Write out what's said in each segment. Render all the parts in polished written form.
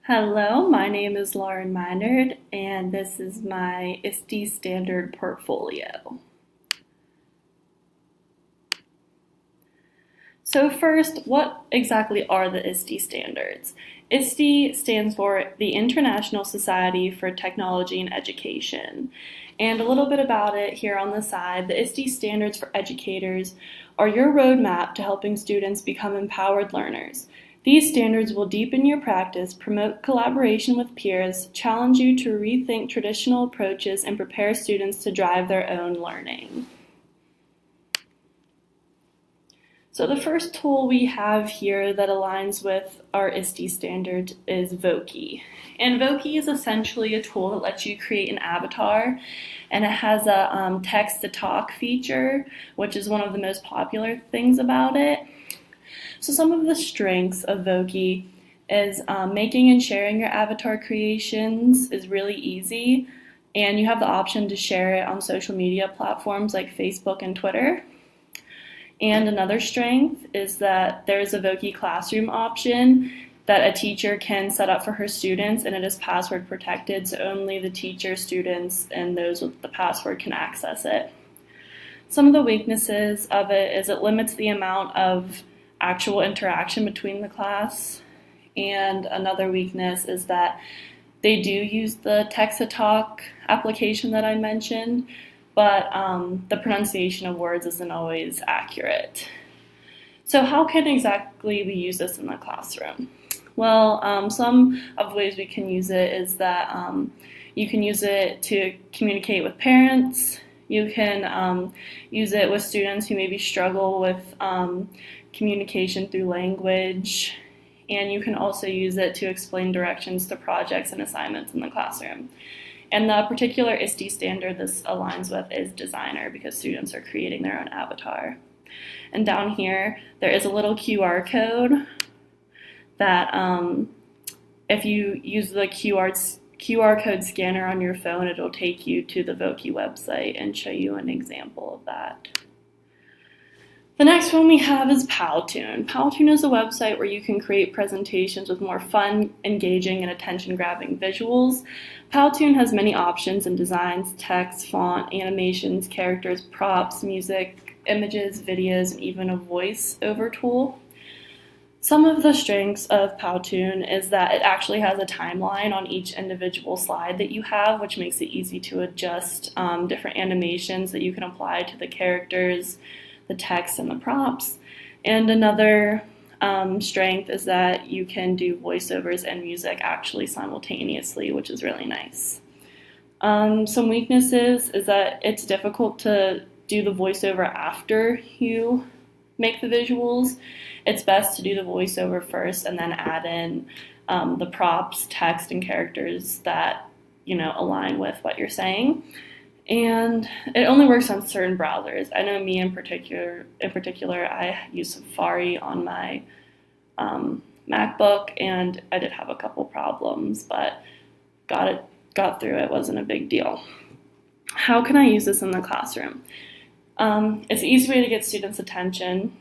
Hello, my name is Lauren Minard, and this is my Iste standard portfolio. So first, what exactly are the Iste standards? Iste stands for the International Society for Technology and Education. And a little bit about it here on the side, the Iste standards for educators are your roadmap to helping students become empowered learners. These standards will deepen your practice, promote collaboration with peers, challenge you to rethink traditional approaches, and prepare students to drive their own learning. So the first tool we have here that aligns with our Iste standards is Voki. And Voki is essentially a tool that lets you create an avatar, and it has a text-to-talk feature, which is one of the most popular things about it. So some of the strengths of Voki is making and sharing your avatar creations is really easy, and you have the option to share it on social media platforms like Facebook and Twitter. And another strength is that there's a Voki classroom option that a teacher can set up for her students, and it is password protected, so only the teacher, students, and those with the password can access it. Some of the weaknesses of it is it limits the amount of actual interaction between the class, and another weakness is that they do use the text-to-talk application that I mentioned, but the pronunciation of words isn't always accurate. So how can exactly we use this in the classroom? Well, some of the ways we can use it is that you can use it to communicate with parents. You can use it with students who maybe struggle with communication through language, and you can also use it to explain directions to projects and assignments in the classroom. And the particular Iste standard this aligns with is designer, because students are creating their own avatar. And down here, there is a little QR code that if you use the QR code scanner on your phone, it'll take you to the Voki website and show you an example of that. The next one we have is Powtoon. Powtoon is a website where you can create presentations with more fun, engaging, and attention-grabbing visuals. Powtoon has many options in designs, text, font, animations, characters, props, music, images, videos, and even a voice-over tool. Some of the strengths of Powtoon is that it actually has a timeline on each individual slide that you have, which makes it easy to adjust different animations that you can apply to the characters, the text, and the props. And another strength is that you can do voiceovers and music actually simultaneously, which is really nice. Some weaknesses is that it's difficult to do the voiceover after you make the visuals. It's best to do the voiceover first and then add in the props, text, and characters that align with what you're saying. And it only works on certain browsers. I know me in particular, I use Safari on my MacBook, and I did have a couple problems, but got through it. Wasn't a big deal. How can I use this in the classroom? It's an easy way to get students' attention.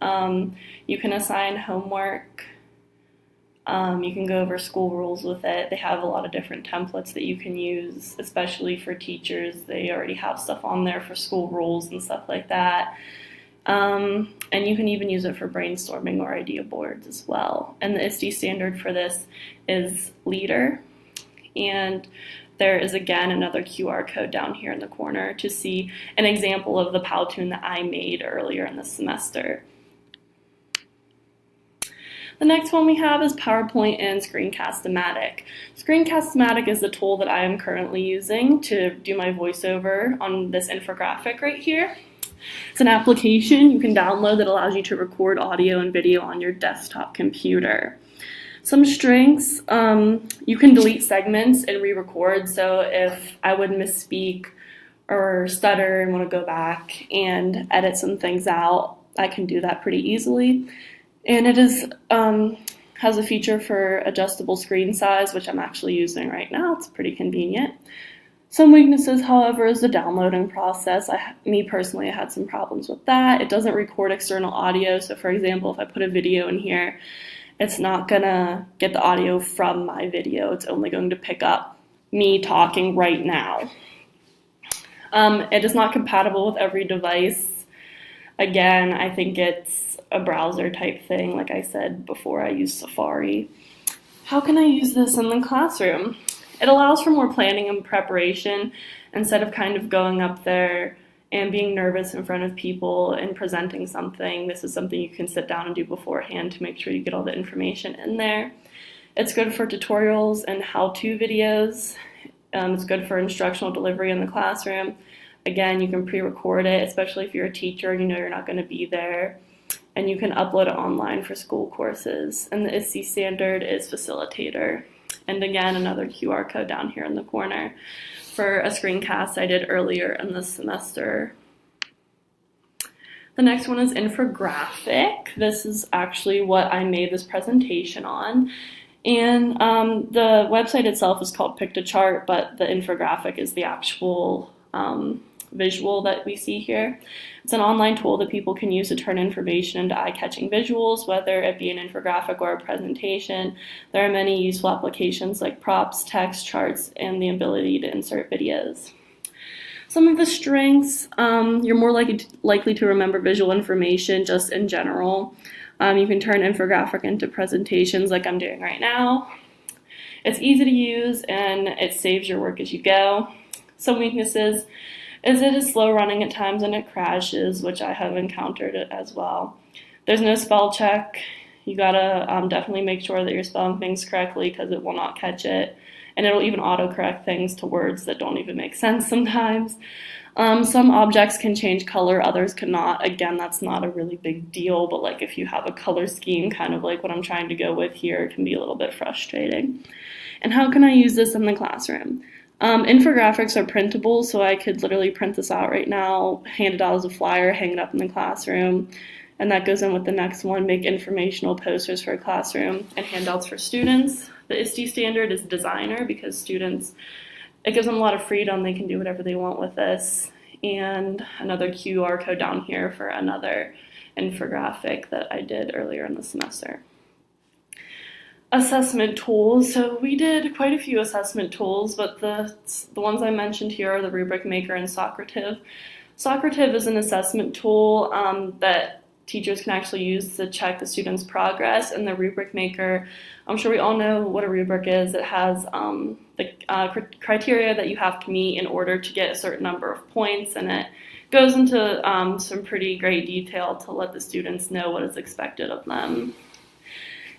You can assign homework. You can go over school rules with it. They have a lot of different templates that you can use, especially for teachers. They already have stuff on there for school rules and stuff like that. And you can even use it for brainstorming or idea boards as well. And the Iste standard for this is Leader. And there is, again, another QR code down here in the corner to see an example of the Powtoon that I made earlier in the semester. The next one we have is PowerPoint and Screencast-O-Matic. Screencast-O-Matic is the tool that I am currently using to do my voiceover on this infographic right here. It's an application you can download that allows you to record audio and video on your desktop computer. Some strengths, you can delete segments and re-record, so if I would misspeak or stutter and want to go back and edit some things out, I can do that pretty easily. And it has a feature for adjustable screen size, which I'm actually using right now. It's pretty convenient. Some weaknesses, however, is the downloading process. Me personally, I had some problems with that. It doesn't record external audio. So for example, if I put a video in here It's not gonna get the audio from my video. It's only going to pick up me talking right now. It is not compatible with every device. Again, I think it's a browser type thing. Like I said before, I use Safari. How can I use this in the classroom? It allows for more planning and preparation instead of kind of going up there and being nervous in front of people and presenting something. This is something you can sit down and do beforehand to make sure you get all the information in there. It's good for tutorials and how-to videos. It's good for instructional delivery in the classroom. Again, you can pre-record it, especially if you're a teacher and you know you're not going to be there. And you can upload it online for school courses. And the Iste standard is facilitator. And again, another QR code down here in the corner for a screencast I did earlier in the semester. The next one is infographic. This is actually what I made this presentation on. And the website itself is called Pick-to-Chart, but the infographic is the actual visual that we see here. It's an online tool that people can use to turn information into eye-catching visuals, whether it be an infographic or a presentation. There are many useful applications like props, text, charts, and the ability to insert videos. Some of the strengths, you're more likely to remember visual information just in general. You can turn infographic into presentations like I'm doing right now. It's easy to use and it saves your work as you go. Some weaknesses is it is slow running at times and it crashes, which I have encountered it as well. There's no spell check. You gotta definitely make sure that you're spelling things correctly because it will not catch it. And it'll even autocorrect things to words that don't even make sense sometimes. Some objects can change color, others cannot. Again, that's not a really big deal, but like if you have a color scheme, kind of like what I'm trying to go with here, it can be a little bit frustrating. And how can I use this in the classroom? Infographics are printable, so I could literally print this out right now, hand it out as a flyer, hang it up in the classroom, and that goes in with the next one, make informational posters for a classroom and handouts for students. The Iste standard is designer because students, it gives them a lot of freedom. They can do whatever they want with this. And another QR code down here for another infographic that I did earlier in the semester. Assessment tools. So we did quite a few assessment tools, but the ones I mentioned here are the Rubric Maker and Socrative. Socrative is an assessment tool that teachers can actually use to check the students' progress, and the Rubric Maker, I'm sure we all know what a rubric is. It has the criteria that you have to meet in order to get a certain number of points, and it goes into some pretty great detail to let the students know what is expected of them.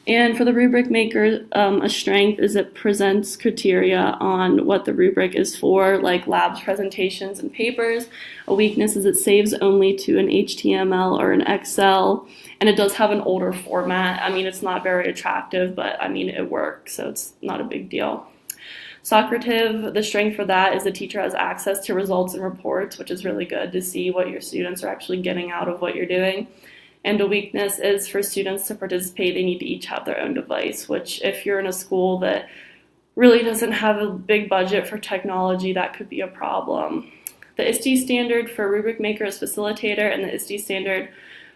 And for the Rubric Maker, a strength is it presents criteria on what the rubric is for, like labs, presentations, and papers. A weakness is it saves only to an HTML or an Excel, and it does have an older format. I mean, it's not very attractive, but I mean, it works, so it's not a big deal. Socrative, the strength for that is the teacher has access to results and reports, which is really good to see what your students are actually getting out of what you're doing. And a weakness is for students to participate, they need to each have their own device, which if you're in a school that really doesn't have a big budget for technology, that could be a problem. The Iste standard for Rubric Maker is facilitator, and the Iste standard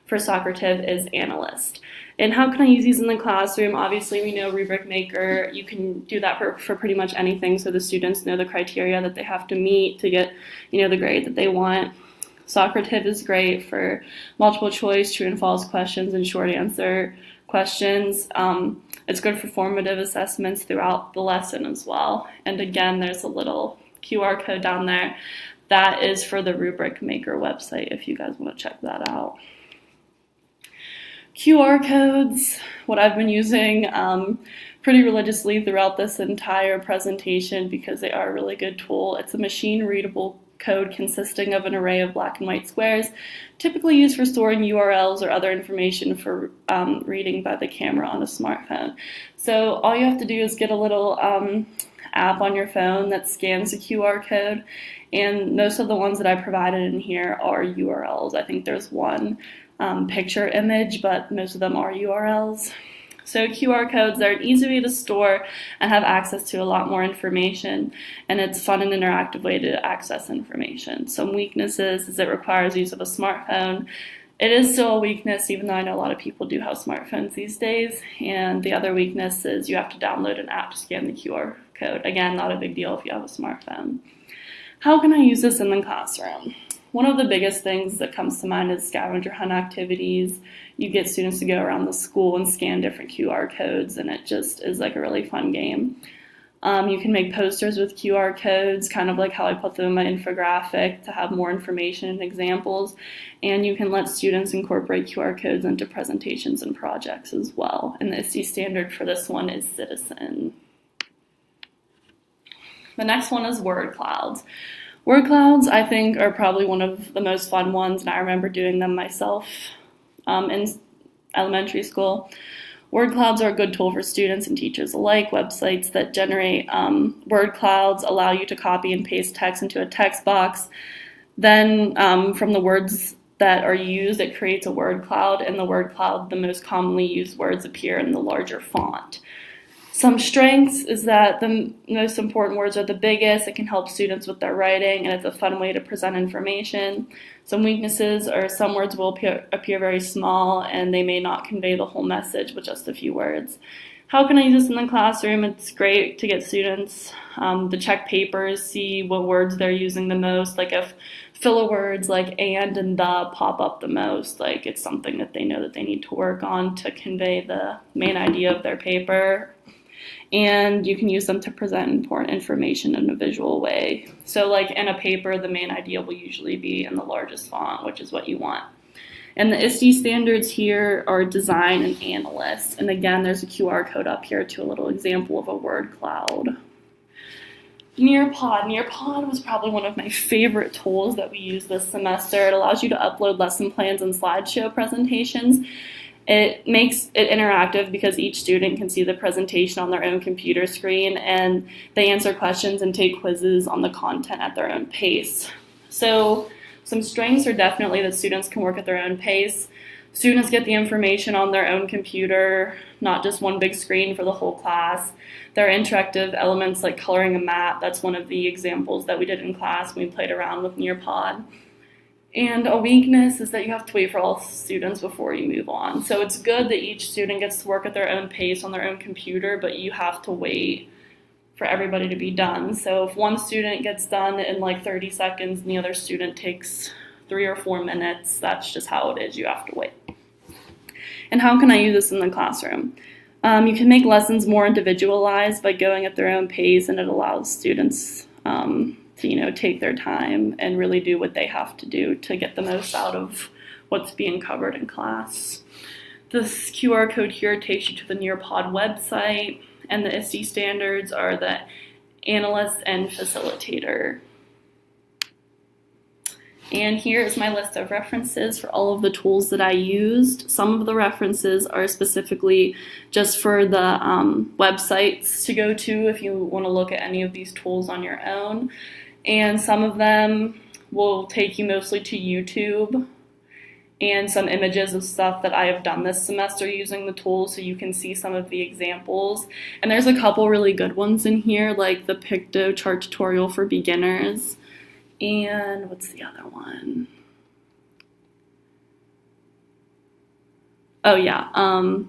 for Socrative is analyst. And how can I use these in the classroom? Obviously, we know Rubric Maker, you can do that for pretty much anything, so the students know the criteria that they have to meet to get, the grade that they want. Socrative is great for multiple choice, true and false questions, and short answer questions. It's good for formative assessments throughout the lesson as well. And again, there's a little QR code down there. That is for the Rubric Maker website if you guys want to check that out. QR codes, what I've been using pretty religiously throughout this entire presentation because they are a really good tool. It's a machine-readable code consisting of an array of black and white squares, typically used for storing URLs or other information for reading by the camera on a smartphone. So all you have to do is get a little app on your phone that scans the QR code, and most of the ones that I provided in here are URLs. I think there's one picture image, but most of them are URLs. So QR codes are an easy way to store and have access to a lot more information, and it's a fun and interactive way to access information. Some weaknesses is it requires use of a smartphone, It is still a weakness, even though I know a lot of people do have smartphones these days. And the other weakness is you have to download an app to scan the QR code. Again, not a big deal if you have a smartphone. How can I use this in the classroom? One of the biggest things that comes to mind is scavenger hunt activities. You get students to go around the school and scan different QR codes, and it just is like a really fun game. You can make posters with QR codes, kind of like how I put them in my infographic to have more information and examples. And you can let students incorporate QR codes into presentations and projects as well. And the Iste standard for this one is Citizen. The next one is word clouds. Word clouds, I think, are probably one of the most fun ones, and I remember doing them myself in elementary school. Word clouds are a good tool for students and teachers alike. Websites that generate word clouds allow you to copy and paste text into a text box. Then from the words that are used, it creates a word cloud. In the word cloud, the most commonly used words appear in the larger font. Some strengths is that the most important words are the biggest. It can help students with their writing, and it's a fun way to present information. Some weaknesses are some words will appear very small, and they may not convey the whole message with just a few words. How can I use this in the classroom? It's great to get students to check papers, see what words they're using the most. Like if filler words like and the pop up the most, like it's something that they know that they need to work on to convey the main idea of their paper. And you can use them to present important information in a visual way. So like in a paper, the main idea will usually be in the largest font, which is what you want. And the Iste standards here are design and analyst. And again, there's a QR code up here to a little example of a word cloud. Nearpod. Nearpod was probably one of my favorite tools that we used this semester. It allows you to upload lesson plans and slideshow presentations. It makes it interactive because each student can see the presentation on their own computer screen, and they answer questions and take quizzes on the content at their own pace. So some strengths are definitely that students can work at their own pace. Students get the information on their own computer, not just one big screen for the whole class. There are interactive elements like coloring a map. That's one of the examples that we did in class when we played around with Nearpod. And a weakness is that you have to wait for all students before you move on. So it's good that each student gets to work at their own pace on their own computer, but you have to wait for everybody to be done. So if one student gets done in like 30 seconds and the other student takes 3 or 4 minutes, that's just how it is. You have to wait. And how can I use this in the classroom? You can make lessons more individualized by going at their own pace, and it allows students to take their time and really do what they have to do to get the most out of what's being covered in class. This QR code here takes you to the Nearpod website, and the Iste standards are the analyst and facilitator. And here is my list of references for all of the tools that I used. Some of the references are specifically just for the websites to go to if you want to look at any of these tools on your own. And some of them will take you mostly to YouTube and some images of stuff that I have done this semester using the tools so you can see some of the examples. And there's a couple really good ones in here, like the Picto chart tutorial for beginners. And what's the other one? Oh yeah,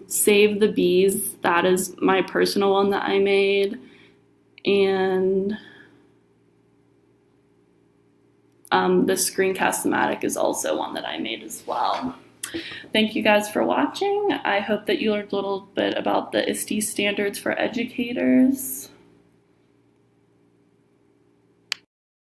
Save the Bees. That is my personal one that I made. And the Screencast-O-Matic is also one that I made as well. Thank you guys for watching. I hope that you learned a little bit about the Iste standards for educators.